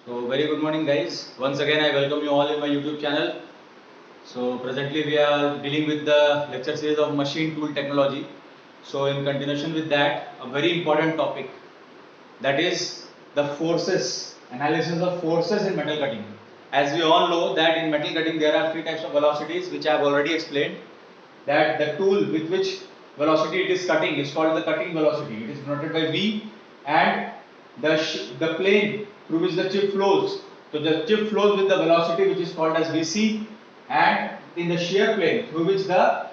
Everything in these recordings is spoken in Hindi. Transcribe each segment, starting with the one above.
So very good morning guys. Once again I welcome you all in my YouTube channel. So presently we are dealing with the lecture series of machine tool technology. So in continuation with that, a very important topic, that is the forces, analysis of forces in metal cutting. As we all know that in metal cutting there are three types of velocities which I have already explained. That the tool with which velocity it is cutting is called the cutting velocity. It is denoted by V, and the plane through which the chip flows. So the chip flows with the velocity which is called as Vc, and in the shear plane through which the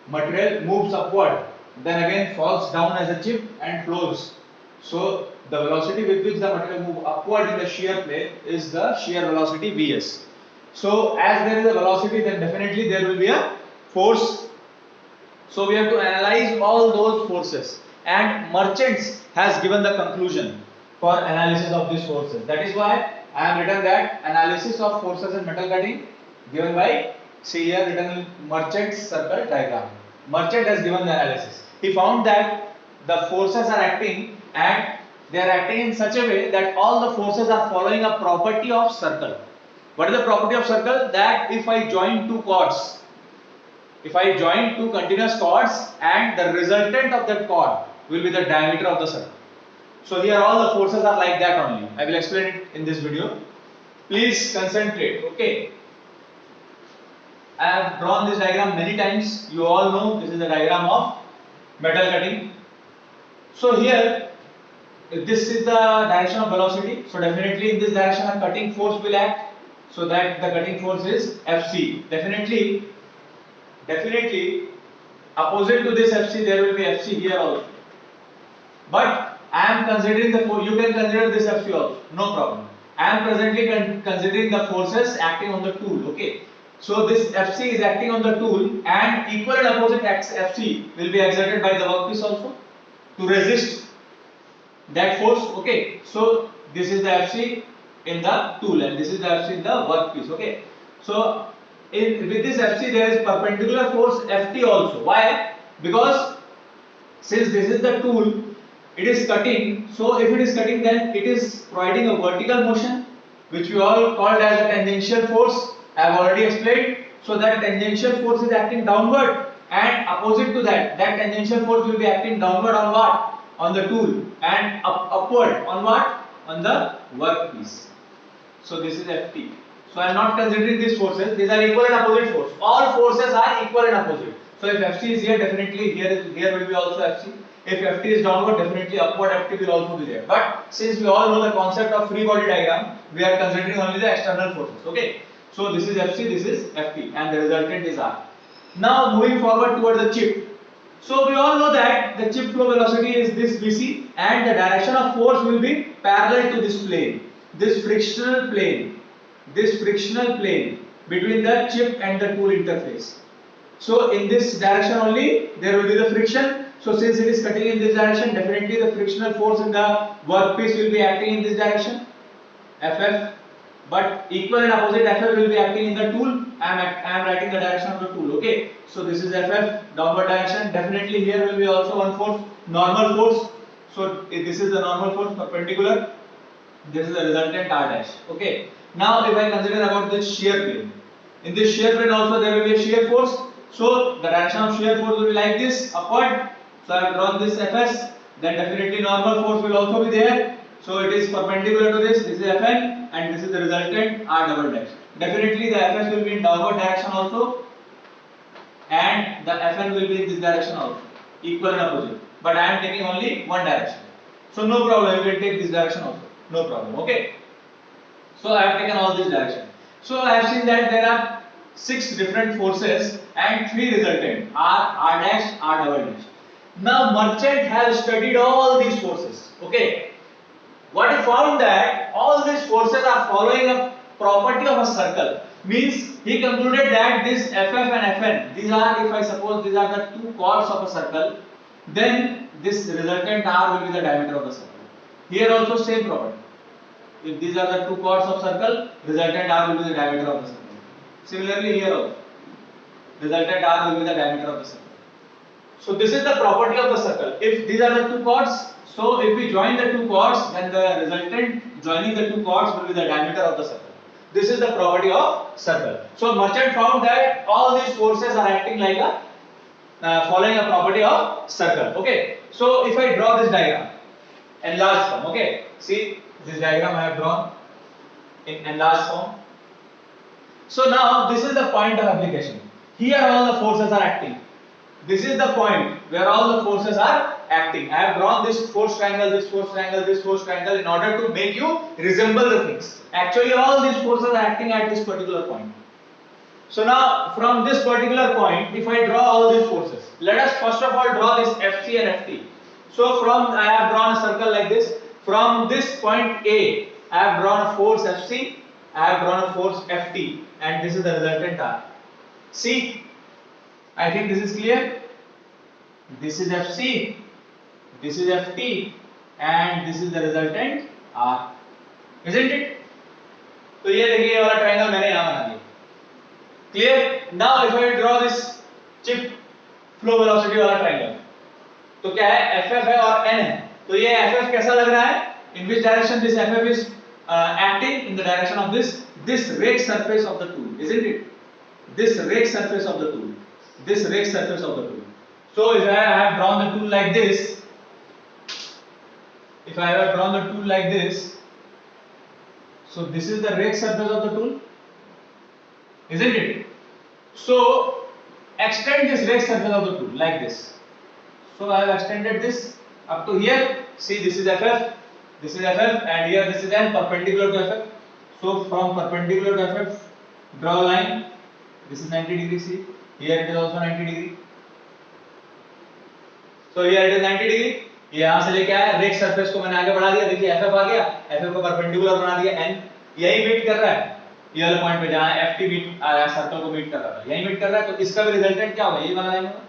material moves upward, then again falls down as a chip and flows. So the velocity with which the material moves upward in the shear plane is the shear velocity Vs. So as there is a velocity, then definitely there will be a force. So we have to analyze all those forces, and Merchants has given the conclusion for analysis of these forces. That is why I have written that analysis of forces in metal cutting given by, see here written in Merchant's circle diagram. Merchant has given the analysis. He found that the forces are acting, and they are acting in such a way that all the forces are following a property of circle. What is the property of circle? That if I join two chords, if I join two continuous chords, and the resultant of that chord will be the diameter of the circle. So here all the forces are like that only. I will explain it in this video. Please concentrate. Okay. I have drawn this diagram many times. You all know this is the diagram of metal cutting. So here, if this is the direction of velocity, so definitely in this direction a cutting force will act. So that the cutting force is Fc. Definitely opposite to this Fc there will be Fc here also. But I am considering you can consider this Fc also, no problem. I am presently considering the forces acting on the tool. Okay. So this Fc is acting on the tool, and equal and opposite Fc will be exerted by the workpiece also to resist that force. Okay. So this is the Fc in the tool, and this is the Fc in the workpiece. Okay. So with this Fc there is perpendicular force Ft also. Why? Because since this is the tool, it is cutting. So if it is cutting, then it is providing a vertical motion, which we all called as a tangential force. I have already explained. So that tangential force is acting downward, and opposite to that, that tangential force will be acting downward on what? On the tool, and upward on what? On the workpiece. So this is Ft. So I am not considering these forces. These are equal and opposite force. All forces are equal and opposite. So if Fc is here, definitely here will be also Fc. If Ft is downward, definitely upward Ft will also be there. But since we all know the concept of free body diagram, we are considering only the external forces. Okay. So this is Fc, this is Ft, and the resultant is R. Now moving forward toward the chip. So we all know that the chip flow velocity is this Vc, and the direction of force will be parallel to this plane, this frictional plane between the chip and the tool interface. So in this direction only there will be the friction. So since it is cutting in this direction, definitely the frictional force in the workpiece will be acting in this direction, Ff. But equal and opposite Ff will be acting in the tool. I am writing the direction of the tool. Okay. So this is Ff, downward direction. Definitely here will be also one force, normal force. So this is the normal force, perpendicular. This is the resultant R dash. Okay. Now if I consider about this shear plane, in this shear plane also there will be a shear force. So the direction of shear force will be like this, upward. So I have drawn this Fs. Then definitely normal force will also be there. So it is perpendicular to this. This is Fn, and this is the resultant R double dash. Definitely the Fs will be in downward direction also, and the Fn will be in this direction also, equal and opposite. But I am taking only one direction. So no problem, you will take this direction also. No problem. Okay. So I have taken all this direction. So I have seen that there are 6 different forces and 3 resultant, R dash, R double dash. Now Merchant has studied all these forces. Okay. What he found that all these forces are following a property of a circle. Means he concluded that this Ff and Fn, these are, if I suppose these are the two chords of a circle, then this resultant R will be the diameter of the circle. Here also same property. If these are the two chords of circle, resultant R will be the diameter of the circle. Similarly here also, resultant R will be the diameter of the circle. So this is the property of the circle. If these are the two chords, So if we join the two chords, then the resultant joining the two chords will be the diameter of the circle. This is the property of circle. So merchant found that all these forces are acting like a following a property of circle. Okay. So if I draw this diagram, enlarged form. Okay. See this diagram I have drawn in enlarged form. So now this is the point of application. Here all the forces are acting. This is the point where all the forces are acting. I have drawn this force triangle, this force triangle, this force triangle in order to make you resemble the things. Actually all these forces are acting at this particular point. So now from this particular point, if I draw all these forces, let us first of all draw this FC and FT. So I have drawn a circle like this. From this point A, I have drawn a force FC, I have drawn a force FT, and this is the resultant R. See, I think this is clear. This is FC, this is FT, and this is the resultant R, isn't it? तो ये देखिए ये वाला ट्रायंगल मैंने यहाँ बना दिया. Clear? Now if I draw this chip flow velocity वाला ट्रायंगल, तो क्या है? FF है और N है. तो ये FF कैसा लग रहा है? In which direction this FF is acting? In the direction of this rake surface of the tool, isn't it? This rake surface of the tool. This rake surface of the tool. So if I have drawn the tool like this, if I have drawn the tool like this, so this is the rake surface of the tool, isn't it? So extend this rake surface of the tool like this. So I have extended this up to here. See, this is FF, and here this is N perpendicular to FF. So from perpendicular to FF, draw a line. This is 90 degree. See, here it is also 90 degree. So here it is 90 degree. ये यहाँ से लेके आया, रेक सरफेस को मैंने आगे बढ़ा दिया. देखिए FF आ गया, FF को परपेंडिकुलर बना दिया. N यही मीट कर रहा है, ये वाले पॉइंट पे जहाँ FT मीट आ रहा है, सर्कल को मीट कर रहा है, यही मीट कर रहा है. तो इसका भी रिजल्टेंट क्या होगा? ये वाला लाइन होगा.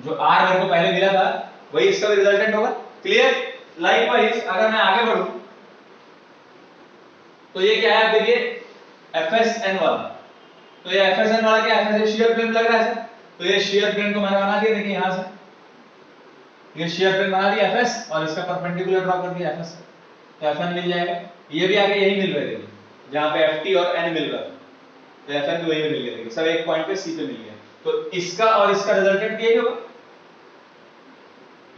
जो R मेरे को पहले मिला था, वही इसका भी रिजल्टेंट होगा. क्लियर? लाइकवाइज अगर मैं आगे बढ़ूं, तो ये क्या है? देखिए FSN वाला. तो ये FSN वाला क्या है? FS शेयर प्लेन लग रहा है. तो ये शेयर प्लेन को मैंने बना दिया. देखिए यहाँ से ये शेयर प्लेन बना दिया FS, और इसका परपेंडिकुलर ड्रॉ कर दिया FS. तो FN मिल जाएगा. ये भी आगे यही मिल रहे थे, जहाँ पे FT और N मिल रहा था. तो FN भी वही मिल गया. देखिए सब एक पॉइंट पे C पे मिल गया. तो इसका और इसका रिजल्टेंट यही होगा.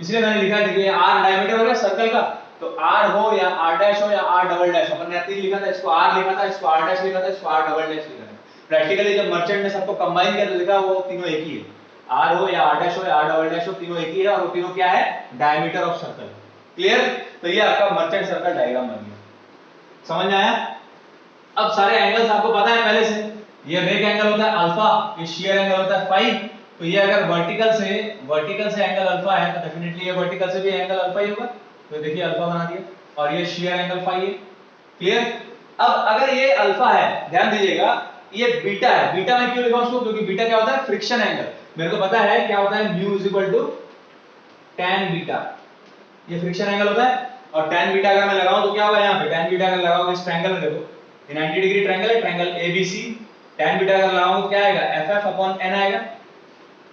इसलिए मैंने लिखा है, देखिए R डायमीटर हो गया सर्कल का. तो R हो या R डैश हो या R डबल डैश, अपन ने तीन लिखा था. इसको R लिखा था, इसको R डैश लिखा था, इसको R डबल डैश लिखा था. प्रैक्टिकली जब मर्चेंट ने सबको कंबाइन किया तो लिखा वो तीनों एक ही है. R हो या R डैश हो या R डबल डैश हो, तीनों एक ही है. और वो तीनों क्या है? Diameter of circle. क्लियर? तो ये आपका मर्चेंट सर्कल डायग्राम बन गया. समझ में आया? अब सारे एंगल्स आपको पता है पहले से. ये रेक एंगल होता है अल्फा, ये शियर एंगल होता है फाई. तो ये अगर वर्टिकल से एंगल अल्फा है, तो डेफिनेटली ये वर्टिकल से भी एंगल अल्फा ही होगा. तो देखिए अल्फा बना दिया, और ये शियर एंगल फाई है. क्लियर? अब अगर ये अल्फा है, ध्यान दीजिएगा, ये बीटा है. बीटा में क्यों लिखा उसको? क्योंकि बीटा क्या होता है? Friction angle. मेरे को पता है क्या होता है, mu is equal to tan beta. ये फ्रिक्शन एंगल होता है. और tan बीटा अगर मैं लगाऊं तो क्या होगा? यहाँ पे tan बीटा अगर लगाओगे इस ट्रायंगल में, देखो ये 90 डिग्री ट्रायंगल है, ट्रायंगल ABC. tan बीटा अगर लगाऊं तो क्या आएगा? FF अपॉन N आएगा.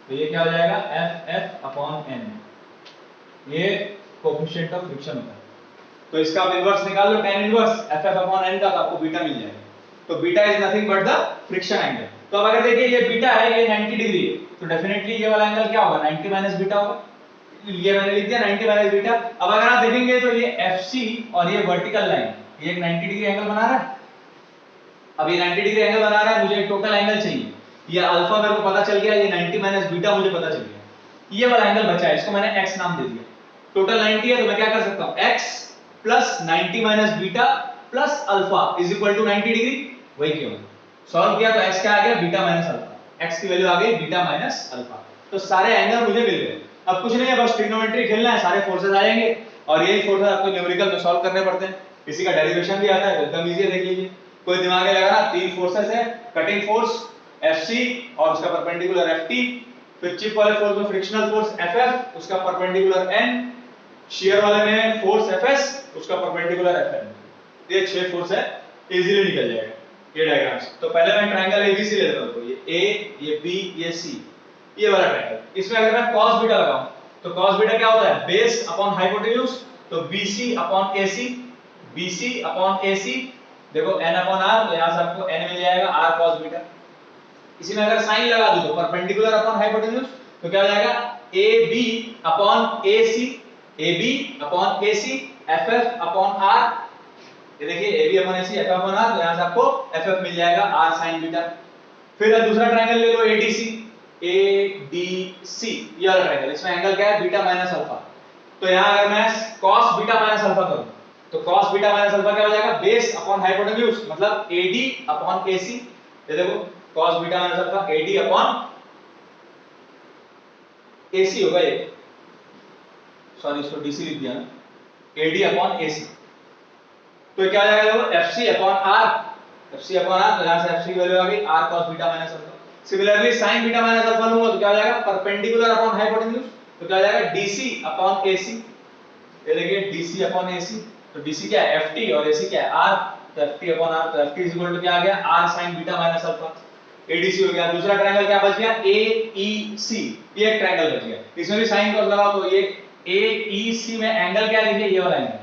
तो ये क्या हो जाएगा? FF upon N. ये कोएफिशिएंट ऑफ फ्रिक्शन होता है. तो इसका आप इनवर्स निकाल लो, tan inverse FF upon N का, तो आपको बीटा मिल जाएगा. तो beta is nothing but the friction angle. तो अब अगर देखिए ये बीटा है, ये 90 डिग्री है, तो डेफिनेटली ये वाला एंगल क्या होगा? 90 माइनस बीटा होगा. ये मैंने लिख दिया 90 माइनस बीटा. अब अगर आप देखेंगे तो ये FC और ये वर्टिकल लाइन, ये एक 90 डिग्री एंगल बना रहा है. अब ये 90 डिग्री एंगल बना रहा है, मुझे एक टोटल एंगल चाहिए. ये अल्फा मेरे को पता चल गया, ये 90 माइनस बीटा मुझे पता चल गया. ये वाला एंगल बचा है, इसको मैंने x नाम दे दिया. टोटल 90 है, तो मैं क्या कर सकता हूं? x plus 90 minus beta plus alpha is equal to 90 degree. वही क्यों सॉल्व किया तो x क्या आ गया? Beta minus alpha. x की वैल्यू आ गई बीटा माइनस अल्फा. तो सारे एंगल मुझे मिल गए. अब कुछ नहीं है, बस ट्रिग्नोमेट्री खेलना है, सारे फोर्सेस आ जाएंगे. और यही फोर्सेस आपको न्यूमेरिकल में सॉल्व करने पड़ते हैं. इसी का डेरिवेशन भी आता है, एकदम इजी है. देख लीजिए, कोई दिमाग में लगाना. तीन फोर्सेस है, कटिंग फोर्स FC और उसका परपेंडिकुलर FT. फिर चिप वाले फोर्स में फ्रिक्शनल फोर्स FF, उसका परपेंडिकुलर N. शियर वाले में फोर्स FS, उसका परपेंडिकुलर FN. ये 6 फोर्स है, इजीली निकल जाएगा ये डायग्राम से. तो पहले मैं ट्रायंगल ABC ले लेता हूं. तो ये A, ये B, ये C, ये वाला ट्रायंगल. इसमें अगर मैं cos बीटा लगाऊं तो cos बीटा क्या होता है, बेस अपॉन हाइपोटेन्यूज, तो BC upon AC, BC upon AC, देखो n अपॉन r, तो यहां से आपको n मिल जाएगा r cos बीटा। इसी में अगर साइन लगा दो तो परपेंडिकुलर अपॉन हाइपोटेन्यूज, तो क्या हो जाएगा AB upon AC, AB upon AC, FF upon r, ये देखिए AB upon AC, FF upon r, तो यहां से आपको FF मिल जाएगा r sin बीटा। फिर दूसरा ट्रायंगल ले लो ADC, ADC ये वाला ट्रायंगल, इसमें एंगल क्या है, बीटा माइनस अल्फा। तो यहां अगर मैं cos बीटा माइनस अल्फा करूं तो cos बीटा माइनस अल्फा क्या हो जाएगा, बेस अपॉन हाइपोटेन्यूज, मतलब AD अपॉन AC, ये देखो cos beta minus alpha AD upon AC होगा ये, सॉरी इसको DC लिख दिया ना, AD अपॉन AC। तो क्या हो जाएगा, देखो FC upon R, FC upon R, तो यहां से FC की वैल्यू आ गई R cos beta minus alpha. Similarly sin beta minus alpha लूंगा तो क्या हो जाएगा, परपेंडिकुलर अपॉन हाइपोटेन्यूज, तो क्या हो जाएगा DC अपॉन AC, ये देखिए DC अपॉन AC, तो DC क्या है FT और AC क्या है R, तो FT अपॉन R, तो FT इज इक्वल टू क्या आ गया, R sin beta minus alpha. ADC हो गया। दूसरा ट्रायंगल क्या बच गया, AEC, ये एक ट्रायंगल बच गया, इसमें भी साइन क्रॉस लगाओ, तो ये AEC में एंगल क्या लिखिए, ये वाला एंगल,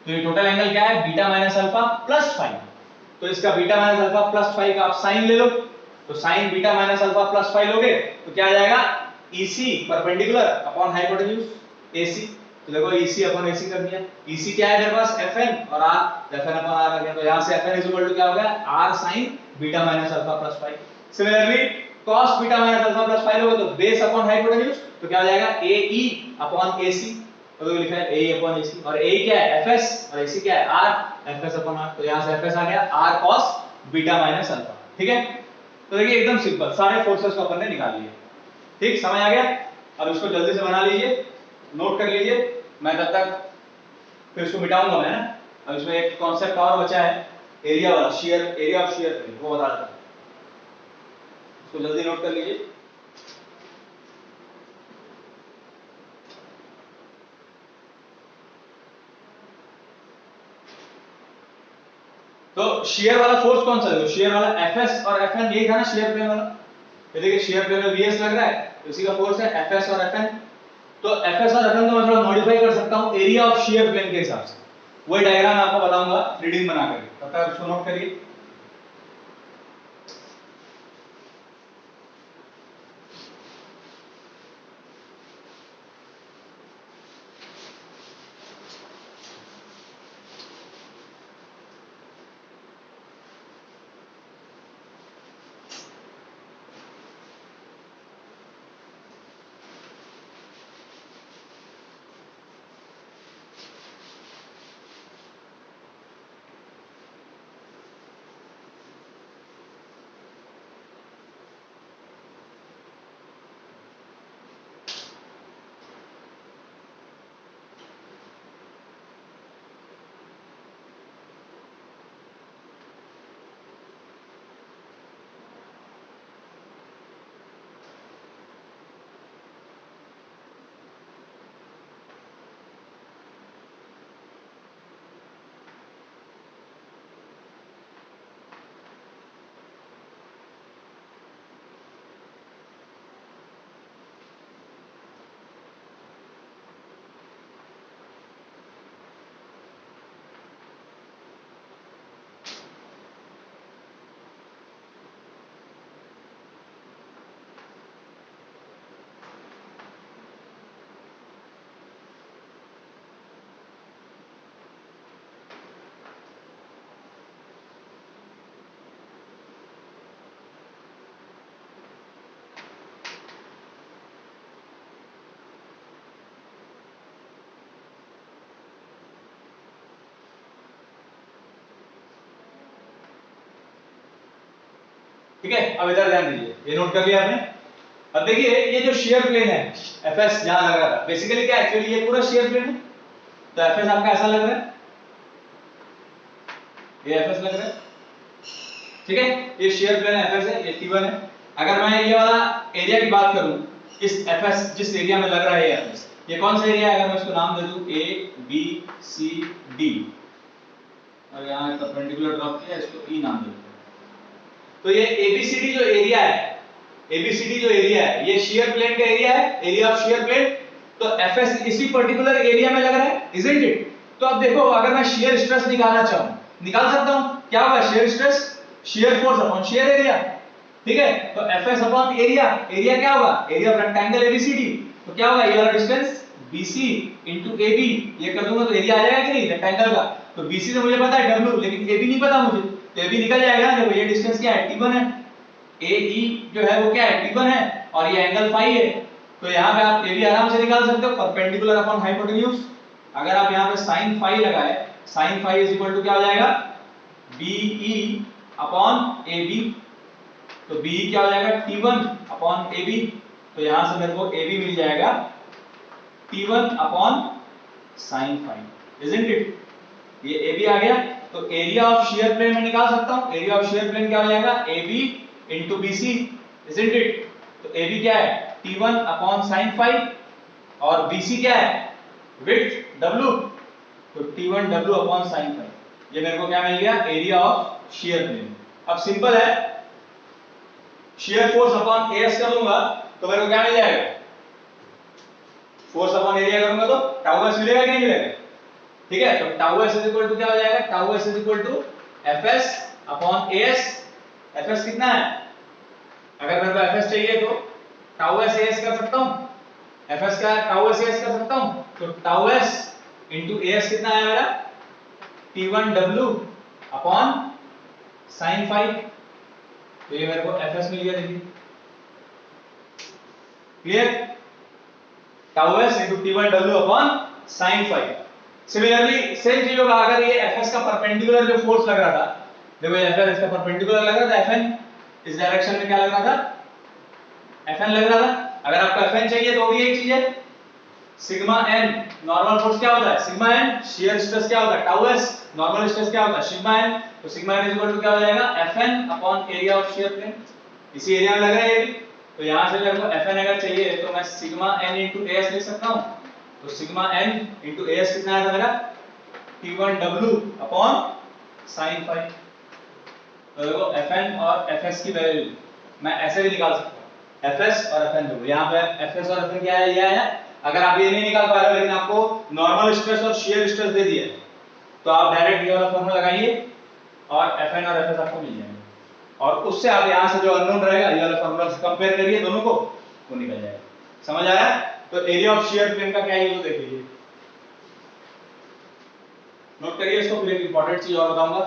तो ये टोटल एंगल क्या है, बीटा माइनस अल्फा प्लस 5, तो इसका बीटा माइनस अल्फा प्लस 5 का आप साइन ले लो, तो sign beta minus alpha plus 5 लोगे तो क्या आ जाएगा, EC perpendicular upon hypotenuse AC, तो देखो EC अपॉन AC कर दिया। EC क्या है मेरे पास, FN और R, FN अपॉन R आ गया, तो यहां से FN इज इक्वल टू क्या हो गया, R sin beta minus alpha plus 5। Similarly cos beta minus alpha plus 5 लोगे तो बेस अपॉन हाइपोटेन्यूज, तो क्या हो जाएगा AE अपॉन AC, तो लिखा है AE अपॉन AC, और AE क्या है FS और AC क्या है R, FS अपॉन R, तो यहां से FS आ गया R cos beta minus alpha. ठीक है, तो देखिए एकदम सिंपल, सारे फोर्सेस को अपन ने निकाल लिए। ठीक, समझ आ गया। अब इसको जल्दी से बना लीजिए, नोट कर लीजिए, मैं तब तक फिर इसको मिटाऊंगा मैं ना। अब इसमें एक कॉन्सेप्ट और बचा है, एरिया वाला, शेयर, एरिया ऑफ शेयर, वो बता देता हूं, इसको जल्दी नोट कर लीजिए। तो शेयर वाला फोर्स कौन सा है, शेयर वाला एफएस और एफएन, यही था ना शेयर प्लेन वाला। ये देखिए शेयर प्लेन में वीएस लग रहा है, तो इसी का फोर्स है एफएस और एफएन। तो एफएस और एफएन को मैं थोड़ा मॉडिफाई कर सकता हूं एरिया ऑफ शेयर प्लेन के हिसाब से, वही डायग्राम आपको बताऊंगा रीडिंग बना करके, तब तक इसको नोट करिए। ठीक है, अब इधर ध्यान दीजिए, ये नोट कर लिया आपने। अब देखिए ये जो शेयर प्लेन है एफएस जहां लग रहा था, बेसिकली क्या एक्चुअली ये पूरा शेयर प्लेन है, तो एफएस आपका ऐसा लग रहा है, ये एफएस लग रहा है। ठीक है, ये शेयर प्लेन एफएस है, ये T1 है। अगर मैं ये वाला एरिया की बात करूं, इस एफएस जिस एरिया में लग रहा है ये एफएस, ये कौन सा एरिया है, अगर मैं इसको नाम दे दूं A B C D, और यहां परपेंडिकुलर ड्रॉप किया, इसको E नाम दे दूं, तो ये ABCD जो एरिया है, ABCD जो एरिया है, ये शेयर प्लेन का एरिया है, एरिया ऑफ शेयर प्लेन। तो एफएस इसी पर्टिकुलर एरिया में लग रहा है, इजंट इट? तो अब देखो, अगर मैं शेयर स्ट्रेस निकालना चाहूं, निकाल सकता हूं। क्या होगा? Shear stress shear force upon shear area, ठीक है? तो एफएस अपॉन एरिया, एरिया क्या होगा? Area of rectangle ABCD. तो क्या होगा? ये वाला डिस्टेंस बीसी इनटू एबी, ये कर दूंगा तो एरिया आ जाएगा कि नहीं रेक्टेंगल का? तो बीसी से मुझे पता है डब्ल्यू, लेकिन एबी नहीं पता मुझे, तो एबी निकल जाएगा ना। देखो ये डिस्टेंस क्या है? टी1 है, एई जो है वो क्या है? टी1 है, और ये एंगल फाई है। तो यहाँ पे आप एबी आराम से निकाल सकते हो, परपेंडिकुलर अपॉन हाइपोटेन्यूज। अगर आप यहाँ पे साइन फाई लगाए, sine phi is equal to क्या हो जाएगा? BE upon AB. तो बीई क्या हो जाएगा? टी1 अपॉन एबी। तो यहां से मेरे को एबी मिल जाएगा टी1 upon sine phi, isn't it? ये AB आ गया। तो एरिया ऑफ शेयर प्लेन में निकाल सकता हूं। एरिया ऑफ शेयर प्लेन क्या हो जाएगा? AB into BC, isn't it? तो AB क्या है? T1 अपॉन sin फाई, और BC क्या है? Width W। तो T1 W upon sin phi. ये मेरे को क्या मिल गया? Area of shear plane. अब सिंपल है, शेयर फोर्स अपॉन AS कर दूंगा तो मेरे को क्या मिल जाएगा? फोर्स अपॉन एरिया करूंगा तो टाउ S मिलेगा कि नहीं मिलेगा? ठीक है, तो tau S is equal to क्या हो जाएगा? Tau S is equal to Fs upon AS। Fs कितना है? अगर मेरे को Fs चाहिए तो टाउ S AS कर सकता हूं। Fs क्या है? टाउ S AS कर सकता हूं। तो टाउ S इनटू AS कितना है मेरा? T1W upon sin phi. तो ये मेरे को Fs मिल गया, देखिए clear? Tau S into T1W upon sin phi. Similarly same चीज होगा अगर ये Fs का परपेंडिकुलर जो फोर्स लग रहा था, देखो ये Fs इसका परपेंडिकुलर लग रहा था, Fn इस डायरेक्शन में क्या लग रहा था? Fn लग रहा था। अगर आपको Fn चाहिए तो भी एक चीज है, सिग्मा n नॉर्मल फोर्स क्या होता है? Sigma n। शियर स्ट्रेस क्या होता है? Tau S। नॉर्मल स्ट्रेस क्या होता है? Sigma n। तो सिग्मा n इक्वल टू क्या हो जाएगा? Fn upon area of shear plane. इसी एरिया में लग रहा है ये भी, तो यहां से मेरे को Fn अगर चाहिए तो मैं सिग्मा n इनटू AS लिख सकता हूं। तो सिग्मा n इनटू AS कितना आया था मेरा? T1W upon sin phi. तो देखो Fn और Fs की वैल्यू मैं ऐसे भी निकाल सकता हूं, Fs और Fn। देखो यहां पे Fs और Fn क्या है? ये आया। अगर आप ये नहीं निकाल पा रहे हो लेकिन आपको नॉर्मल स्ट्रेस और शियर स्ट्रेस दे दिया तो आप डायरेक्ट ये वाला फॉर्मूला लगाइए और Fn और Fs आपको मिल जाएंगे, और उससे आप यहां से जो अननोन रहेगा ये वाला फॉर्मूला से कंपेयर करिए दोनों को, वो निकल जाएगा। समझ आया? तो एरिया ऑफ शियर प्लेन का क्या यूज देखिए, नोट करिए इसको। फिर एक इंपॉर्टेंट चीज और बताऊंगा।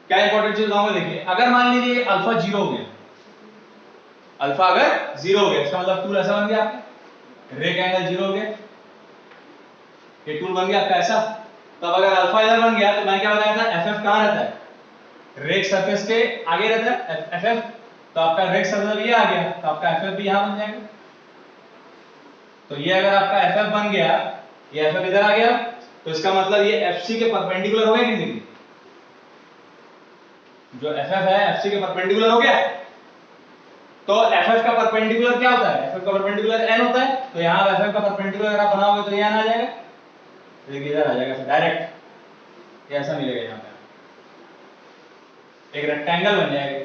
क्या इंपॉर्टेंट चीज बताऊंगा? देखिए, अगर मान लीजिए अल्फा 0 हो गया, अल्फा अगर 0 हो गया इसका मतलब टूल ऐसा बन गया आपका, रेक एंगल 0 हो गया, ये टूल बन गया आपका ऐसा। तब अगर अल्फा इधर बन गया तो मैं क्या बताया था? एफएफ कहां रहता है? रेक सरफेस के आगे रहता है एफएफ। तो आपका रेक सरफेस ये आ गया तो आपका एफएफ भी यहां बन जाएगा। तो ये अगर आपका एफएफ बन गया, ये एफएफ इधर आ गया, तो इसका मतलब ये एफसी के परपेंडिकुलर हो गया कि नहीं? जो एफएफ है एफसी के परपेंडिकुलर हो गया। तो एफएफ का परपेंडिकुलर क्या होता है? एफएफ का परपेंडिकुलर एन होता है। तो यहां एफएफ का परपेंडिकुलर अगर आप बनाओगे तो ये एन आ जाएगा, देखिए इधर आ जाएगा डायरेक्ट, ये ऐसा मिलेगा यहां पे, एक रेक्टेंगल बन जाएगा।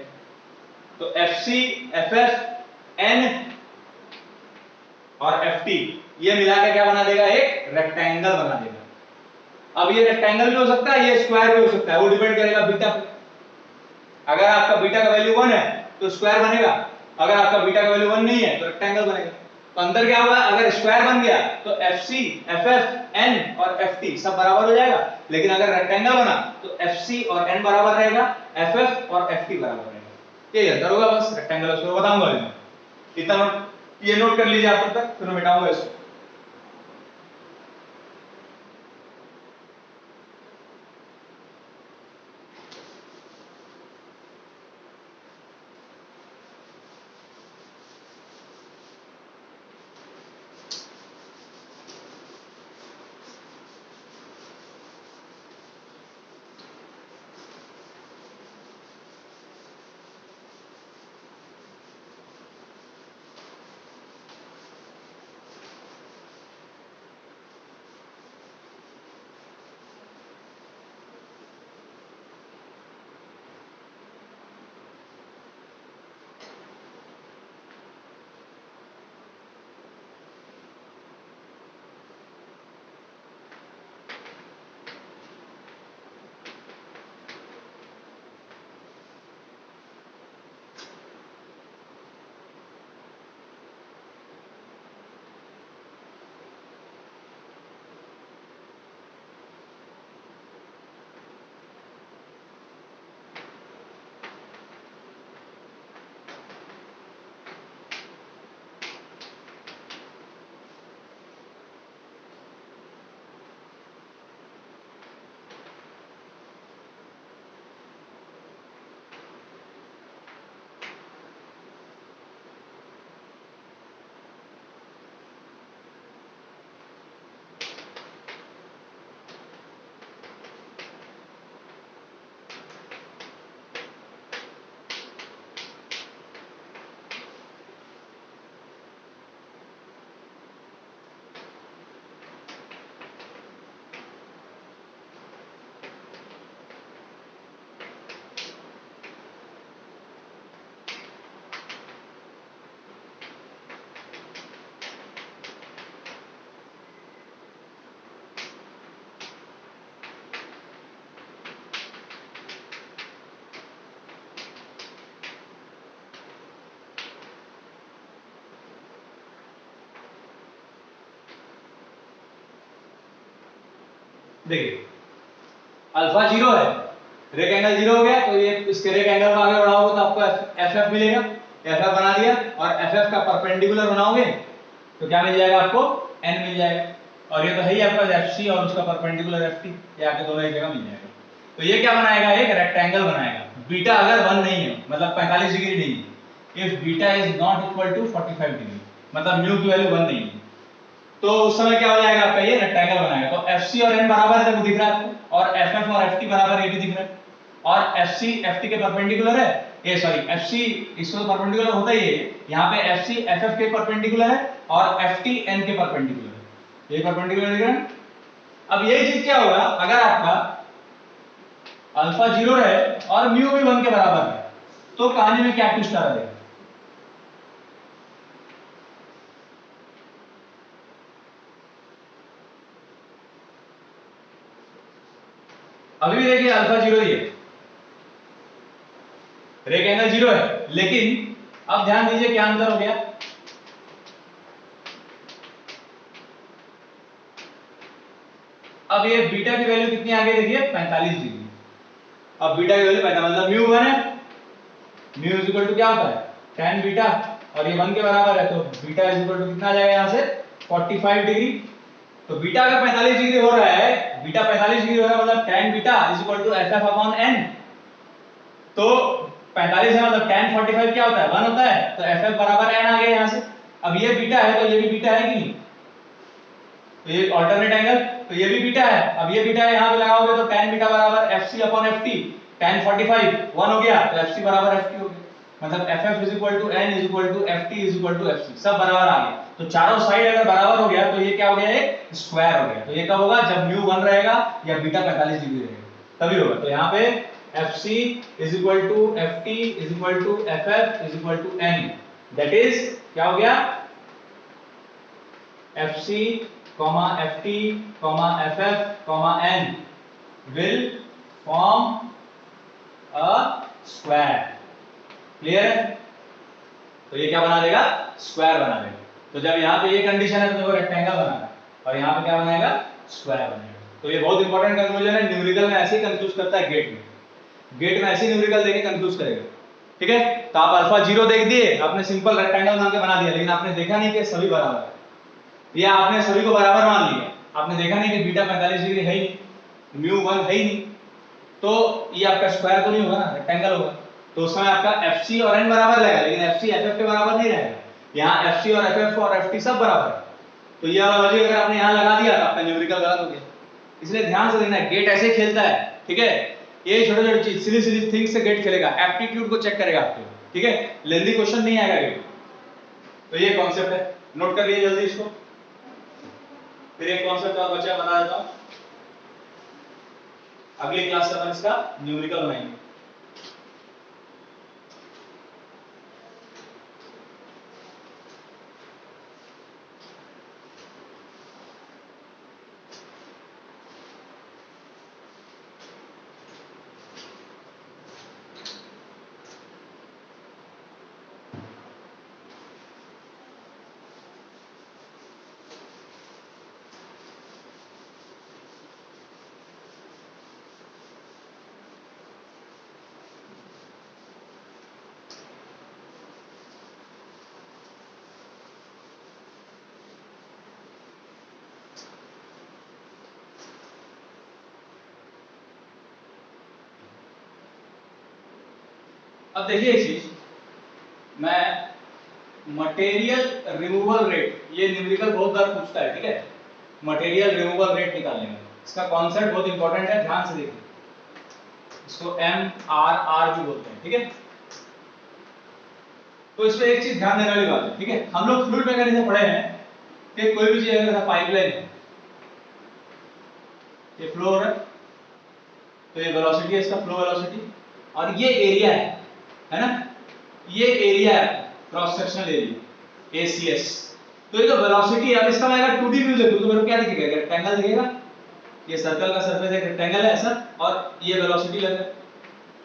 तो एफसी, एफएफ, एन और एफटी ये मिलाकर क्या बना देगा? एक रेक्टेंगल बना देगा। अब ये रेक्टेंगल भी हो सकता है, ये स्क्वायर भी हो सकता है, वो डिपेंड करेगा बीटा पे। अगर आपका बीटा का वैल्यू 1 है तो स्क्वायर बनेगा, अगर आपका बीटा का वैल्यू 1 नहीं है तो रेक्टेंगल बनेगा। तो अंदर क्या होगा? अगर स्क्वायर बन गया तो एफसी, एफएफ, एन और एफटी सब बराबर हो जाएगा, लेकिन अगर रेक्टेंगल बना तो एफसी और एन बराबर रहेगा, एफएफ और एफटी बराबर रहेगा। ये अंदर होगा, बस रेक्टेंगल उसको बताऊंगा मैं। इतना नोट, ये नोट कर लीजिए आप तब तक, फिर मैं मिटाऊंगा इसको। देखिए अल्फा 0 है, रेक एंगल 0 हो गया, तो ये इसके रेक एंगल को आगे बढ़ाओगे तो आपको एफ एफ मिलेगा, एफ एफ बना दिया, और एफ एफ का परपेंडिकुलर बनाओगे तो क्या मिल जाएगा आपको, एन मिल जाएगा, और ये तो है ही आपका एफ सी और उसका परपेंडिकुलर एफ टी, ये आपके दोनों एक जगह मिल जाएगा। तो ये क्या बनाएगा, एक रेक्टेंगल बनाएगा। बीटा अगर 1 नहीं है, मतलब 45 डिग्री नहीं है, if beta is not equal to 45 degree, मतलब म्यू की वैल्यू 1 नहीं है, तो उस समय क्या हो जाएगा आपका, ये रेक्टेंगल बनाएगा। तो एफ सी और एन बराबर है, दिख रहा है आपको, और एफ एफ और एफ टी बराबर, ये भी दिख रहा है, और एफ सी एफ टी के परपेंडिकुलर है, ये सॉरी एफ सी इसको परपेंडिकुलर होता ही है, यहाँ पे एफ सी एफ एफ के परपेंडिकुलर है और एफ टी एन के परपेंडिकुलर है, ये परपेंडिकुलर दिख रहा है। अब यही चीज क्या होगा अगर आपका अल्फा 0 रहे और म्यू भी 1 के बराबर है, तो कहानी में क्या ट्विस्ट आ रहा है। अभी भी देखिए अल्फा 0 ही है, रेक एंगल 0 है, लेकिन अब ध्यान दीजिए क्या अंतर हो गया। अब ये बीटा की वैल्यू कितनी आ गई, देखिए 45 डिग्री। अब बीटा की वैल्यू 45, मतलब म्यू 1 है, म्यू इज इक्वल टू क्या होता है, tan बीटा, और ये 1 के बराबर है, तो बीटा इज इक्वल टू कितना आ जाएगा यहाँ से 45 डिग्री। तो बीटा अगर 45 डिग्री हो रहा है, बीटा 45 डिग्री हो रहा है, मतलब tan beta is equal to F F upon N. तो 45 है, मतलब tan 45 क्या होता है, 1 होता है, तो एफ एफ बराबर एन आ गया यहाँ से। अब ये बीटा है तो ये भी बीटा है कि नहीं, तो ये ऑल्टरनेट एंगल, तो ये भी बीटा है। अब ये बीटा है, यहाँ पे लगाओगे तो tan बीटा बराबर F C upon F T, tan 45 1 हो गया, तो एफ सी बराबर एफ टी हो गया, मतलब F F is equal to N is equal to F T is equal to F C, सब बराबर आ गया। तो चारों साइड अगर बराबर हो गया तो ये क्या हो गया, एक स्क्वायर हो गया। तो ये कब होगा, जब म्यू 1 रहेगा या बीटा 45 डिग्री रहेगा, तभी होगा। तो यहाँ पे F C is equal to F T is equal to F F is equal to N, that is क्या हो गया, एफ सी comma ft comma ff comma n will form a square, clear है। तो ये क्या बना देगा, स्क्वायर बना देगा। तो जब यहाँ पे ये कंडीशन है तो देखो रेक्टेंगल बनाना, और यहाँ पे क्या बनाएगा, स्क्वायर बनाएगा। तो ये बहुत इंपॉर्टेंट कंक्लूजन है, न्यूमेरिकल में ऐसे ही कंफ्यूज करता है, गेट में ऐसे ही न्यूमेरिकल देके कंफ्यूज करेगा, ठीक है। तो आप अल्फा 0 देख दिए, आपने सिंपल रेक्टेंगल बना के बना दिया, लेकिन आपने देखा नहीं कि सभी बराबर है, ये आपने सभी को बराबर मान लिया, आपने देखा नहीं कि बीटा 45 डिग्री है ही नहीं, म्यू 1 है ही नहीं, तो ये आपका स्क्वायर तो नहीं होगा ना, रेक्टेंगल होगा। तो उस समय आपका एफ सी और एन बराबर रहेगा, लेकिन एफ सी एफ एफ के बराबर नहीं रहेगा। यहाँ एफ सी और एफ एफ और एफ टी सब बराबर है, तो ये वाला लॉजिक अगर आपने यहाँ लगा दिया तो आपका न्यूमेरिकल गलत हो गया। इसलिए ध्यान से देखना है, गेट ऐसे खेलता है, ठीक है। ये छोटे छोटे चीज सिली सिली थिंग्स से गेट खेलेगा, एप्टीट्यूड को चेक करेगा आपके, ठीक है। लेंथी क्वेश्चन नहीं आएगा गेट। तो ये कॉन्सेप्ट है, नोट कर लीजिए जल्दी इसको। फिर एक कॉन्सेप्ट और बचा, बता देता हूं, अगली क्लास से अपन इसका न्यूमेरिकल बनाएंगे। अब देखिए एक चीज, मैं मटेरियल रिमूवल रेट, ये न्यूमेरिकल बहुत बार पूछता है, ठीक है। मटेरियल रिमूवल रेट निकालने में इसका कॉन्सेप्ट बहुत इंपॉर्टेंट है, ध्यान से देखिए। इसको एम आर आर भी बोलते हैं, ठीक है। तो इसमें एक चीज ध्यान देने वाली बात है, ठीक है। हम लोग फ्लूइड मैकेनिक्स पढ़े हैं कि कोई भी चीज अगर पाइपलाइन है, ये फ्लो हो रहा है, तो ये वेलोसिटी है, इसका फ्लो वेलोसिटी, और ये एरिया है ना, ये एरिया है, क्रॉस सेक्शनल एरिया ACS। तो ये जो वेलोसिटी है, अब इसका मैं अगर 2D व्यू देखूं तो मेरे को क्या दिखेगा, रेक्टेंगल दिखेगा, ये सर्कल का सरफेस एक रेक्टेंगल है ऐसा, और ये वेलोसिटी लग रहा है,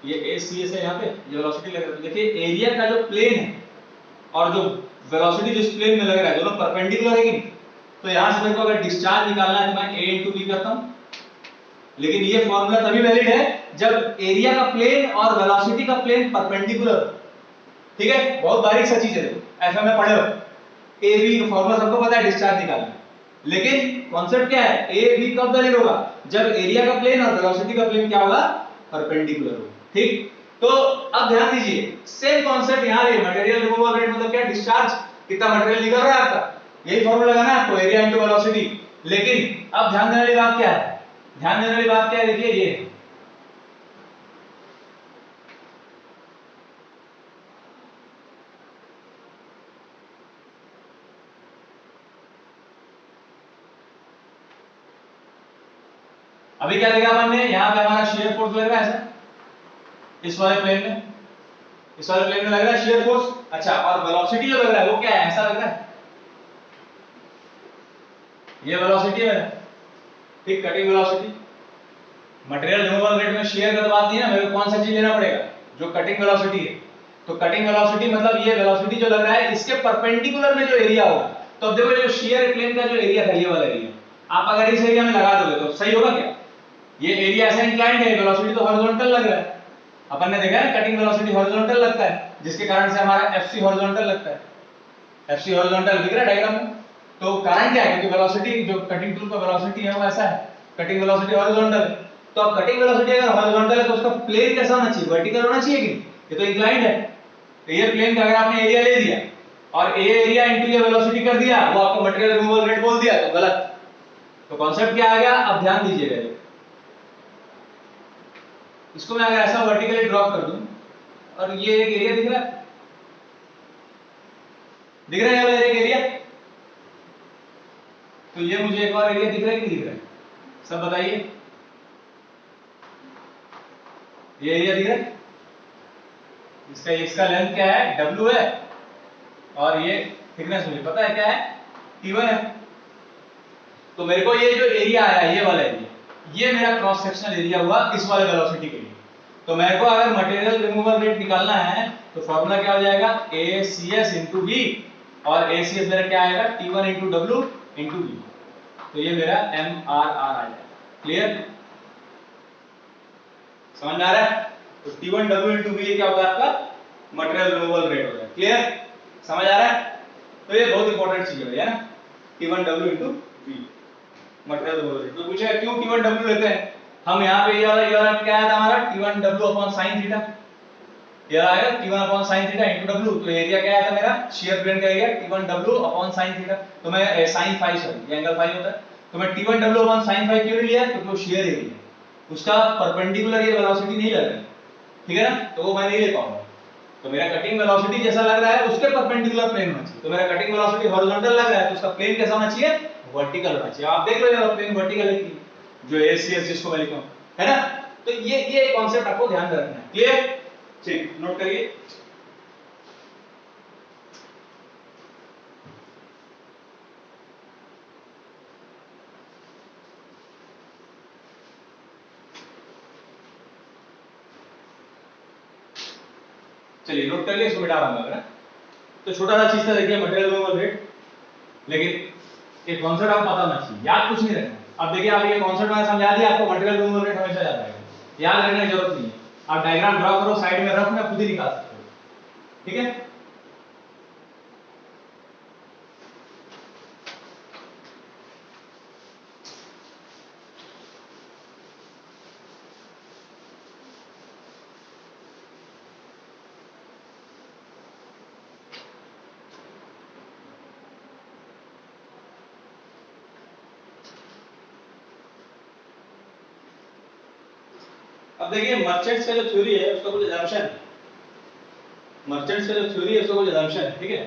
ये ACS है यहाँ पे, ये वेलोसिटी लग रहा है। तो देखिए एरिया का जो प्लेन है और जो वेलोसिटी जिस प्लेन में लग रहा है, दोनों परपेंडिकुलर है कि नहीं। तो यहाँ से मेरे को अगर डिस्चार्ज निकालना है तो मैं A into B करता हूँ, लेकिन ये फॉर्मूला तभी वैलिड है जब एरिया का प्लेन और वेलोसिटी का प्लेन परपेंडिकुलर हो। ठीक है, बहुत बारीक सा चीज है, ऐसा में पढ़े हो। ए बी का फॉर्मूला सबको पता है डिस्चार्ज निकालना, लेकिन कॉन्सेप्ट क्या है, ए बी कब वैलिड होगा, जब एरिया का प्लेन और वेलोसिटी का प्लेन क्या होगा, परपेंडिकुलर होगा। ठीक, तो अब ध्यान दीजिए सेम कॉन्सेप्ट यहां भी, मटेरियल रिमूवल रेट मतलब क्या, डिस्चार्ज, कितना मटेरियल निकल रहा है आपका, यही फॉर्मूला लगाना है आपको, एरिया इनटू वेलोसिटी। लेकिन अब ध्यान देने वाली बात क्या है, ध्यान देने वाली बात क्या है, देखिए ये अभी क्या देखा अपन ने, यहां पे हमारा शियर फोर्स लग रहा है ऐसा, इस वाले प्लेन में, इस वाले प्लेन में लग रहा है शियर फोर्स। अच्छा, और वेलोसिटी जो लग रहा है वो क्या है, ऐसा लग रहा है, ये वेलोसिटी है, ठीक, cutting velocity. Material removal rate में शियर का तो बात नहीं है ना, मेरे को कौन सा चीज लेना पड़ेगा, जो कटिंग वेलोसिटी है। तो कटिंग वेलोसिटी मतलब ये वेलोसिटी जो लग रहा है इसके परपेंडिकुलर में जो एरिया होगा। तो अब देखो जो शियर प्लेन का जो एरिया था, ये वाला एरिया, आप अगर इस एरिया में लगा दोगे तो सही होगा क्या, ये एरिया ऐसा इंक्लाइंड है, वेलोसिटी तो हॉरिजॉन्टल लग रहा है। अपन ने देखा है कटिंग वेलोसिटी हॉरिजॉन्टल लगता है, जिसके कारण से हमारा एफसी हॉरिजॉन्टल लगता है, एफसी हॉरिजॉन्टल दिख रहा है डायग्राम में। तो कारण क्या है, क्योंकि वेलोसिटी जो कटिंग टूल का वेलोसिटी है वो ऐसा है, कटिंग वेलोसिटी हॉरिजॉन्टल है। तो अब कटिंग वेलोसिटी अगर हॉरिजॉन्टल है तो उसका प्लेन कैसा होना चाहिए, वर्टिकल होना चाहिए कि नहीं, ये तो इंक्लाइंड है। तो ये प्लेन का अगर आपने एरिया ले दिया और ए एरिया इनटू ये वेलोसिटी कर दिया, वो आपको मटेरियल रिमूवल रेट बोल दिया, तो गलत। तो कॉन्सेप्ट क्या आ गया, अब ध्यान दीजिएगा, इसको मैं अगर ऐसा वर्टिकली ड्रॉप कर दूं और ये एक एरिया दिख रहा है, दिख रहा है ये वाला एक एरिया, तो ये मुझे एक और एरिया दिख रहा है कि नहीं दिख रहा है, सब बताइए, ये एरिया दिख रहा है, इसका लेंथ क्या है, W है, और ये थिकनेस मुझे पता है क्या है, T1 है। तो मेरे को ये जो एरिया आया, ये वाला एरिया, ये मेरा क्रॉस सेक्शनल एरिया हुआ इस वाले वेलोसिटी के लिए। तो मेरे को अगर मटेरियल रिमूवल रेट निकालना है तो फॉर्मूला क्या हो जाएगा, ACS into V, और ACS मेरा क्या आएगा, T1 into W into V। तो ये मेरा MRR आ जाएगा। क्लियर, समझ में आ रहा है। तो T1W into V क्या होगा आपका, मटेरियल रिमूवल रेट होगा। क्लियर, समझ आ रहा है। तो ये बहुत इंपॉर्टेंट चीज है भैया ना, T1W into V, material removal rate. तो पूछेगा क्यों T1W लेते हैं हम, यहाँ पे ये वाला क्या है हमारा, T1W अपॉन साइन थीटा, ये आएगा T1 upon sine theta into W। तो एरिया क्या आया था मेरा, शियर प्लेन का area T1W upon sine theta, तो मैं साइन फाई, सॉरी ये एंगल फाई होता है, तो मैं T1W अपॉन साइन फाई क्यों नहीं लिया, क्योंकि वो शियर एरिया है, उसका परपेंडिकुलर ये वेलोसिटी नहीं लग रहा है, ठीक है ना, तो वो मैं नहीं ले पाऊंगा। तो मेरा कटिंग वेलोसिटी जैसा लग रहा है उसके परपेंडिकुलर प्लेन होना चाहिए। तो मेरा कटिंग वेलोसिटी हॉरिजॉन्टल लग रहा है तो उसका प्लेन कैसा होना चाहिए, वर्टिकल होना चाहिए। आप देख लो ये प्लेन वर्टिकल है कि जो ACS जिसको मैं लिखा हूं, है ना। तो ये कॉन्सेप्ट आपको ध्यान में रखना है। क्लियर, ठीक, नोट करिए। चलिए नोट कर लिया, इसको मिटा रहा हूं। तो छोटा सा चीज था, देखिए मटेरियल रिमूवल रेट, लेकिन एक कॉन्सेप्ट आपको पता होना चाहिए, याद कुछ नहीं रखना। अब देखिए आप ये कॉन्सेप्ट मैंने समझा दिया आपको, मटेरियल रिमूवल रेट हमेशा याद रहेगा, याद रखने की जरूरत नहीं है। आप डायग्राम ड्रॉ करो, साइड में रफ में खुद ही निकाल सकते हो, ठीक है। अब देखिए मर्चेंट्स का जो थ्योरी है उसका कुछ असम्पशन है, मर्चेंट्स का जो थ्योरी है उसका कुछ असम्पशन है, ठीक है।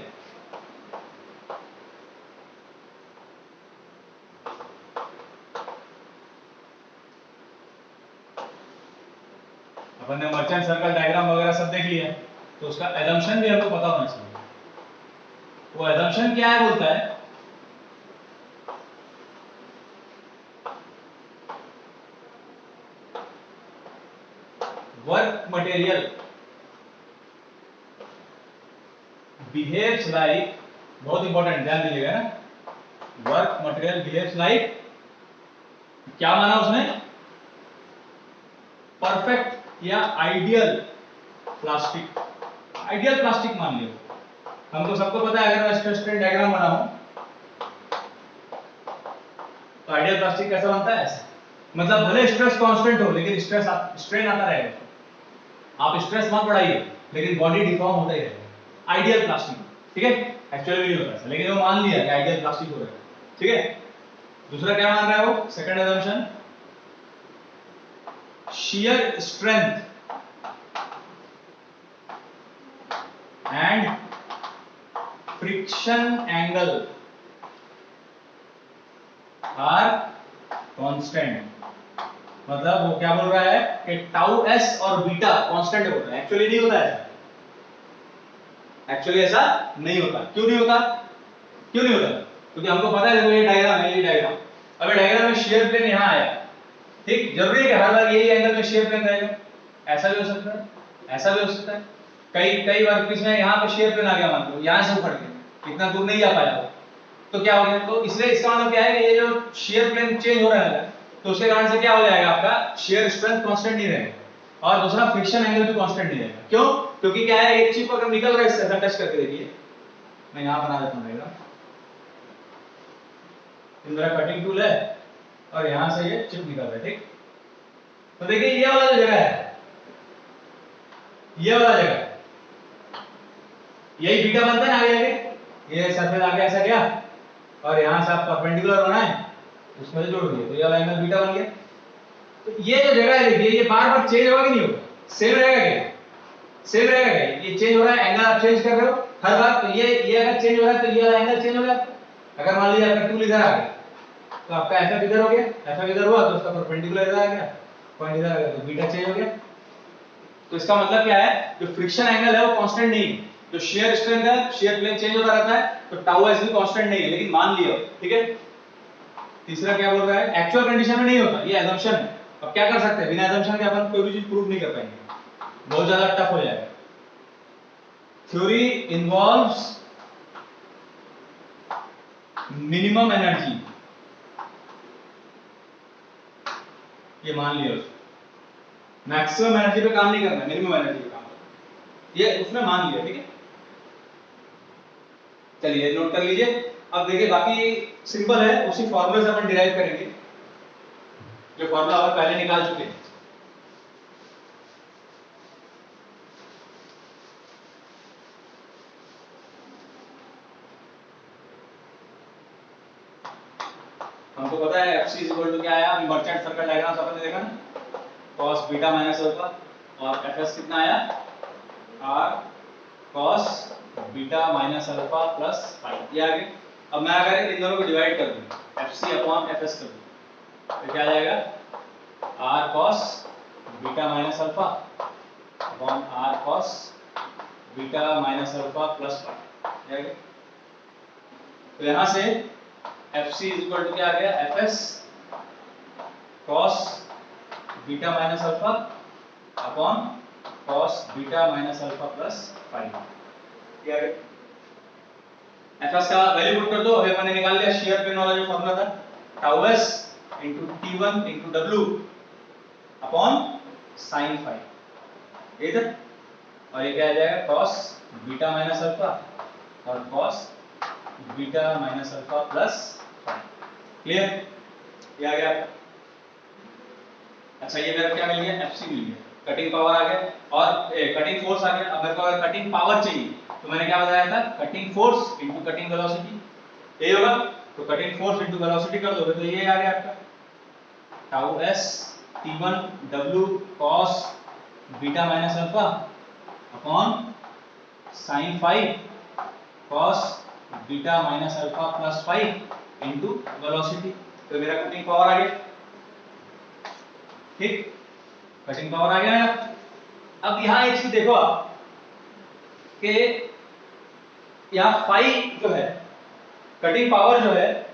अपन ने मर्चेंट सर्कल डायग्राम वगैरह सब देख लिया, तो उसका असम्पशन भी हमको पता होना चाहिए। वो असम्पशन क्या है, बोलता है वर्क मटेरियल बिहेव्स लाइक, बहुत इंपॉर्टेंट ध्यान दीजिएगा ना, वर्क मटेरियल बिहेव्स लाइक, क्या माना उसने, परफेक्ट या आइडियल प्लास्टिक, आइडियल प्लास्टिक मान लियो। हमको सबको पता है अगर मैं स्ट्रेस स्ट्रेन डायग्राम बनाऊं तो आइडियल प्लास्टिक कैसा बनता है, ऐसा। मतलब भले स्ट्रेस कांस्टेंट हो लेकिन स्ट्रेन आता रहेगा। आप स्ट्रेस मत बढ़ाइए लेकिन बॉडी डिफॉर्म होता ही रहेगा, आइडियल प्लास्टिक। ठीक है, एक्चुअली नहीं होता ऐसा, लेकिन वो मान लिया कि आइडियल प्लास्टिक हो रहा है। ठीक है, दूसरा क्या मान रहा है वो, second assumption, shear strength and friction angle are constant। मतलब वो क्या बोल रहा है कि टाउ एस और बीटा कांस्टेंट होता है। एक्चुअली नहीं होता है, एक्चुअली ऐसा नहीं होता। क्यों नहीं होता, क्यों नहीं होता? क्योंकि हमको पता है देखो ये डायग्राम है, ये डायग्राम, अब डायग्राम में शेयर प्लेन यहाँ आया, ठीक, जरूरी है कि हर बार यही एंगल में शेयर प्लेन रहेगा? ऐसा भी हो सकता है, ऐसा भी हो सकता है। कई वर्कपीस में यहाँ पे शेयर प्लेन आ गया, मान लो यहाँ से उखड़ गया, इतना दूर नहीं जा पाया वो, तो क्या हो गया? तो इसलिए इसका मतलब क्या है कि ये जो शेयर प्लेन चेंज हो रहा है तो उसके कारण से क्या हो जाएगा, आपका शेयर स्ट्रेंथ कांस्टेंट नहीं रहेगा और दूसरा फ्रिक्शन एंगल भी कांस्टेंट नहीं रहेगा। क्यों? क्योंकि क्या है, एक चिप अगर निकल रहा है इससे, ऐसा टच करके देखिए, मैं यहाँ बना देता हूँ डायग्राम। मेरा कटिंग टूल है और यहाँ से ये चिप निकल रहा है, ठीक। तो देखिए ये वाला जो जगह है, ये वाला जगह, यही बीटा बनता है आगे आगे, ये सरफेस आगे ऐसा गया और यहाँ से आप परपेंडिकुलर बनाए, उसमें से जोड़ दिए तो ये वाला एंगल बीटा बन गया। तो ये जो जगह है देखिए, ये बार बार चेंज होगा कि नहीं होगा? सेम रहेगा क्या? सेम रहेगा क्या? ये चेंज हो रहा है, एंगल आप चेंज कर रहे हो हर बार, तो ये अगर चेंज हो रहा है तो ये वाला एंगल चेंज हो गया। अगर मान लीजिए आपका टूल इधर आ गया तो आपका एफ इधर हो गया, एफ इधर हुआ तो उसका परपेंडिकुलर इधर आ गया, पॉइंट इधर आ गया तो बीटा चेंज हो गया। तो इसका मतलब क्या है, जो फ्रिक्शन एंगल है वो कांस्टेंट नहीं है, जो शियर स्ट्रेंथ है, शियर प्लेन चेंज होता रहता है, तो टाउ एस भी कांस्टेंट नहीं है, लेकिन मान लिया, ठीक है। तीसरा क्या बोल रहा है, एक्चुअल कंडीशन में नहीं होता, ये असम्पशन है। अब क्या कर सकते हैं, बिना असम्पशन के अपन कोई भी चीज प्रूव नहीं कर पाएंगे, बहुत ज्यादा टफ हो जाएगा। थ्योरी इन्वॉल्व्स मिनिमम एनर्जी, ये मान लिया उसने, मैक्सिमम एनर्जी पे काम नहीं करना, मिनिमम एनर्जी पे काम करना, ये उसने मान लिया, ठीक है। चलिए नोट कर लीजिए। अब देखिए बाकी सिंपल है, उसी फॉर्मूले से अपन डिराइव करेंगे जो फॉर्मूला अपन पहले निकाल चुके हैं। हमको पता है FC इक्वल टू क्या आया, मर्चेंट सर्कल डायग्राम से अपन ने देखा ना, cos बीटा माइनस अल्फा, और FS कितना आया, R cos beta minus alpha plus five, ये आ गया। अब मैं अगर इन दोनों को डिवाइड कर दूं, FC अपॉन FS कर दूं, तो क्या आ जाएगा, R cos beta minus alpha upon R cos beta minus alpha plus five, ये आ गया। तो यहाँ से FC इक्वल टू क्या आ गया, FS cos beta minus alpha upon cos beta minus alpha plus five, ये आ गया। FS का वैल्यू पुट कर दो, अभी मैंने निकाल लिया शियर प्लेन वाला जो फॉर्मूला था, tau S into T1 into W upon sine five, ये था। और ये क्या आ जाएगा, cos बीटा माइनस अल्फा और cos beta minus alpha plus five, clear, ये आ गया। अच्छा ये मेरा क्या मिल गया, FC मिल गया, कटिंग पावर आ गया और कटिंग फोर्स आ गया। अब मेरे को अगर कटिंग पावर चाहिए तो मैंने क्या बताया था, cutting force into cutting velocity, यही होगा। तो कटिंग फोर्स इनटू वेलोसिटी कर दोगे तो ये आ गया आपका tau S T1 W cos beta minus alpha upon sin five cos beta minus alpha plus five into velocity. तो मेरा कटिंग पावर आ गया, ठीक, कटिंग पावर आ गया। अब यहाँ एक चीज देखो आप कि यहाँ फाइव जो है, कटिंग पावर जो है,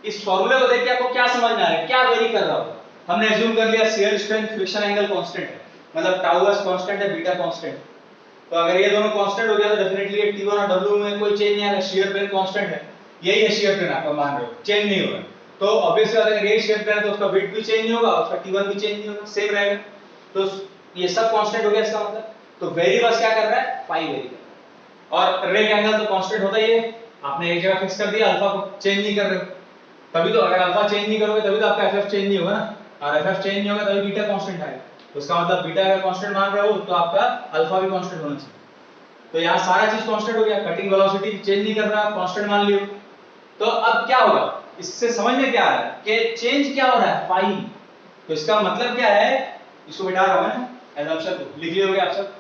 इस फॉर्मूले को देख के आपको क्या समझ में आ रहा है, क्या वेरी कर रहा हो? हमने एज्यूम कर लिया shear strength friction angle constant है, मतलब टाउ एस कांस्टेंट है, बीटा कांस्टेंट। तो अगर ये दोनों कांस्टेंट हो गया तो डेफिनेटली ये T1 और W में कोई चेंज नहीं आएगा, शियर प्लेन कांस्टेंट है, यही है शियर प्लेन, आप मान रहे हो चेंज नहीं होगा। तो ऑब्वियसली अगर ये शियर प्लेन है तो उसका विड्थ भी चेंज नहीं होगा, उसका T1 भी चेंज नहीं होगा, सेम रहेगा। तो ये सब कांस्टेंट हो गया इसका मतलब। तो वेरी बस क्या कर रहा है, फाई वेरी कर रहा है। और रेक एंगल तो कांस्टेंट होता ही है, आपने एक जगह फिक्स कर दिया, अल्फा को चेंज नहीं कर रहे हो, तभी तो अगर अल्फा चेंज नहीं करोगे तभी तो आपका एफएफ चेंज नहीं होगा ना, और एफएफ चेंज नहीं होगा तभी बीटा कांस्टेंट आएगा। तो इसका मतलब बीटा अगर कांस्टेंट मान रहे हो तो आपका अल्फा भी कांस्टेंट होना चाहिए। तो यहाँ सारा चीज कांस्टेंट हो गया, कटिंग वेलोसिटी चेंज नहीं कर रहा, आप कांस्टेंट मान लियो। तो अब क्या होगा, इससे समझ में क्या आ रहा है कि चेंज क्या हो रहा है, फाई। तो इसका मतलब क्या है, इसको बिठा रहा हूं मैं एजम्पशन को, लिख लिए होगे आप सब।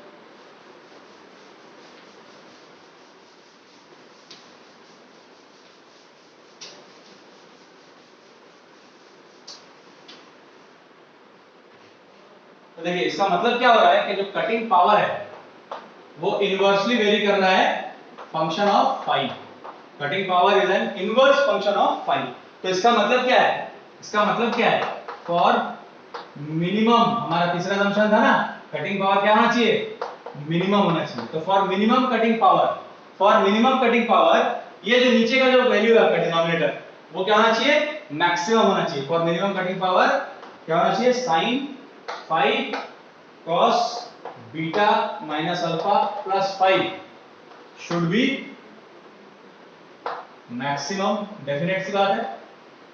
तो देखिए इसका मतलब क्या हो रहा है कि जो कटिंग पावर है वो इनवर्सली वेरी कर रहा है function of phi. Cutting power is an inverse function of phi. तो इसका मतलब क्या है, इसका मतलब क्या है, फॉर मिनिमम, हमारा तीसरा असम्पशन था ना, कटिंग पावर क्या होना चाहिए, मिनिमम होना चाहिए। तो for minimum cutting power, for minimum cutting power, ये जो नीचे का जो वैल्यू है आपका डिनोमिनेटर, वो क्या होना चाहिए, मैक्सिमम होना चाहिए। फॉर मिनिमम कटिंग पावर क्या होना चाहिए, sine phi cos beta minus alpha plus phi should be maximum. Definite सी बात है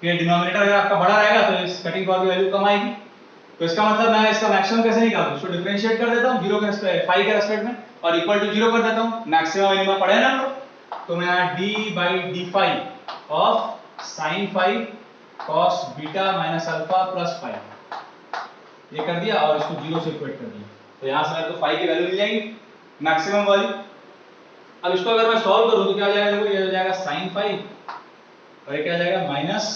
कि डिनोमिनेटर अगर आपका बड़ा रहेगा तो इस कटिंग पावर की वैल्यू कम आएगी। तो इसका मतलब मैं इसका मैक्सिमम कैसे निकालूं, इसको डिफरेंशिएट कर देता हूं जीरो के रेस्पेक्ट, फाई के रेस्पेक्ट में, और इक्वल टू जीरो कर देता हूं, मैक्सिमम मिनिमम पढ़े ना हम लोग। तो मैं d by D phi of sine phi cos beta minus alpha plus phi ये कर दिया और इसको जीरो से इक्वेट कर दिया। तो यहां से मेरे को फाई की वैल्यू मिल जाएगी मैक्सिमम वाली। अब इसको अगर मैं सॉल्व करूं तो क्या हो जाएगा, देखो ये हो जाएगा sin फाई और ये क्या हो जाएगा minus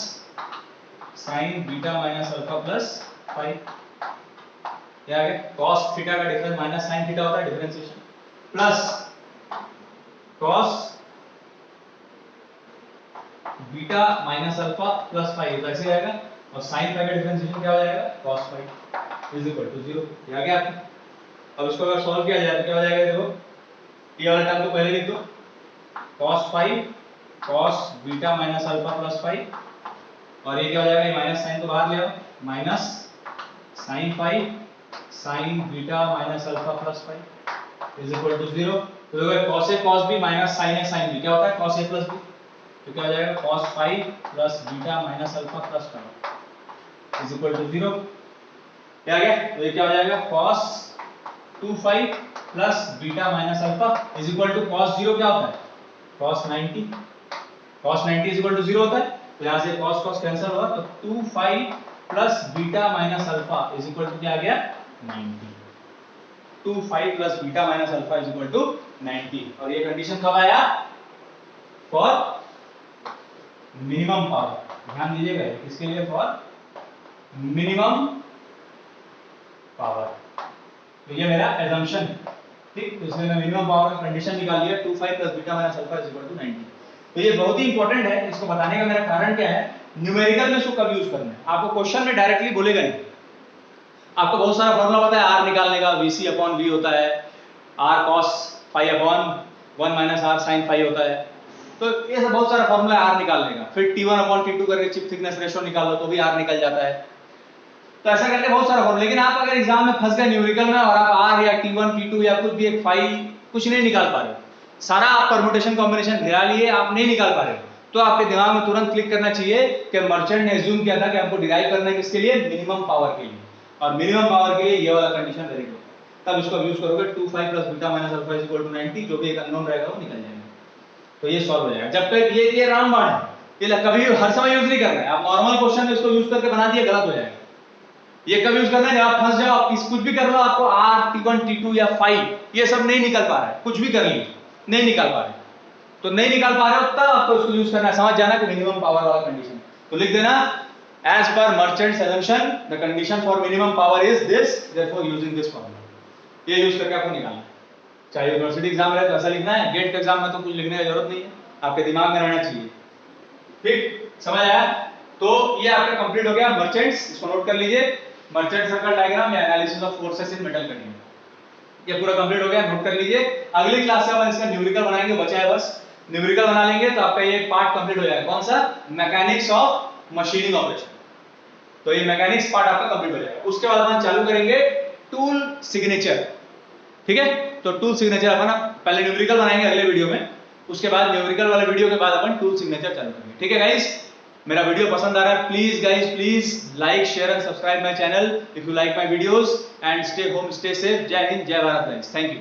sin beta minus alpha plus phi. क्या आ गया, cos थीटा का डिफरेंस माइनस sin थीटा होता है differentiation, plus cos beta minus alpha plus phi तो ऐसे आएगा, और sin फाई का डिफरेंशिएशन क्या हो जाएगा, cos phi is equal to 0। ये आ गया आपको। अब इसको अगर सॉल्व किया जाए तो क्या हो जाएगा, देखो ये वाला टर्म को पहले लिख दो, cos phi cos beta minus alpha plus phi, और ये क्या हो जाएगा, ये माइनस साइन को बाहर ले आओ, minus sin phi sin beta minus alpha plus phi is equal to 0। तो देखो cos a cos b minus sin a sin b क्या होता है, cos a प्लस b, तो क्या हो जाएगा cos phi plus beta minus alpha plus phi is equal to 0। क्या आ गया, तो ये क्या हो जाएगा cos 2 phi plus beta minus alpha is equal to cos 0 क्या होता है, cos 90, cos 90 is equal to 0 होता है। तो यहां से cos cos कैंसिल हुआ, तो 2 phi plus beta minus alpha is equal to क्या आ गया 90। 2 phi plus beta minus alpha is equal to 90। और ये कंडीशन कब आया, फॉर मिनिमम पावर। ध्यान दीजिएगा इसके लिए, फॉर मिनिमम पावर। तो ये मेरा assumption है, ठीक। तो इसमें मैं मिनिमम पावर का कंडीशन निकाल लिया, 2 phi plus beta minus alpha is equal to 90। तो ये बहुत ही इंपॉर्टेंट है, इसको बताने का मेरा कारण क्या है, न्यूमेरिकल में इसको कब यूज करना है, आपको क्वेश्चन में डायरेक्टली बोलेगा नहीं। आपको बहुत सारा फॉर्मूला पता है आर निकालने का, VC अपॉन V होता है, R cos phi upon 1 minus R sin phi होता है। तो ये सब बहुत सारा फॉर्मूला है आर निकालने का। फिर T1 अपॉन T2 करके चिप थिकनेस रेशियो निकालो तो भी आर निकल जाता है। तो ऐसा करके बहुत सारा फॉर्मूला, लेकिन आप अगर एग्जाम में फंस गए न्यूमेरिकल में और आप आर या T1 T2 या कुछ भी एक फाई कुछ नहीं निकाल पा रहे, सारा आप परम्यूटेशन कॉम्बिनेशन गिरा लिए, आप नहीं निकाल पा रहे, तो आपके दिमाग में तुरंत क्लिक करना चाहिए कि मर्चेंट ने एज्यूम किया था कि हमको डिराइव करना है किसके लिए, मिनिमम पावर के लिए, और मिनिमम पावर के लिए ये वाला कंडीशन वेरी गुड। तब इसको यूज करोगे 2 phi plus beta minus alpha is equal to 90, जो भी एक अननोन रहेगा वो निकल जाएगा। तो ये सॉल्व हो जाएगा। जब तक ये रामबाण है, ये कभी हर समय यूज नहीं करना है। आप नॉर्मल क्वेश्चन में इसको यूज करके बना दिए, गलत हो जाएगा। ये कब यूज करना है, जब आप फंस जाओ, आप कुछ भी कर लो, आपको R T1 T2 या फाई ये सब नहीं निकल पा रहा है, कुछ भी कर लीजिए नहीं निकाल पा रहे, तो नहीं निकाल पा रहे हो तब आपको इसको यूज करना है। समझ जाना कि मिनिमम पावर वाला कंडीशन, तो लिख देना as per merchant's assumption the condition for minimum power is this, therefore using this formula। ये यूज करके आपको निकालना है। चाहे यूनिवर्सिटी एग्जाम रहे तो ऐसा लिखना है, गेट के एग्जाम में तो कुछ लिखने की जरूरत नहीं है, आपके दिमाग में रहना चाहिए। ठीक, समझ आया? तो ये आपका कंप्लीट हो गया मर्चेंट्स, इसको नोट कर लीजिए, मर्चेंट सर्कल डायग्राम या analysis of forces in metal cutting. ये पूरा कंप्लीट हो गया, नोट कर लीजिए। अगली क्लास से हम इसका न्यूमेरिकल बनाएंगे, बचा है बस न्यूमेरिकल बना लेंगे तो आपका ये पार्ट कंप्लीट हो जाएगा। कौन सा? Mechanics of machining operation. तो ये मैकेनिक्स पार्ट आपका कंप्लीट हो जाएगा। उसके बाद हम चालू करेंगे टूल सिग्नेचर। ठीक है, तो टूल सिग्नेचर अपन पहले न्यूमेरिकल बनाएंगे अगले वीडियो में, उसके बाद न्यूमेरिकल वाले वीडियो के बाद अपन टूल सिग्नेचर चालू करेंगे। ठीक है गाइस, मेरा वीडियो पसंद आ रहा है, please guys please like share and subscribe my channel if you like my videos and stay home stay safe. जय हिंद जय भारत गाइस, थैंक यू।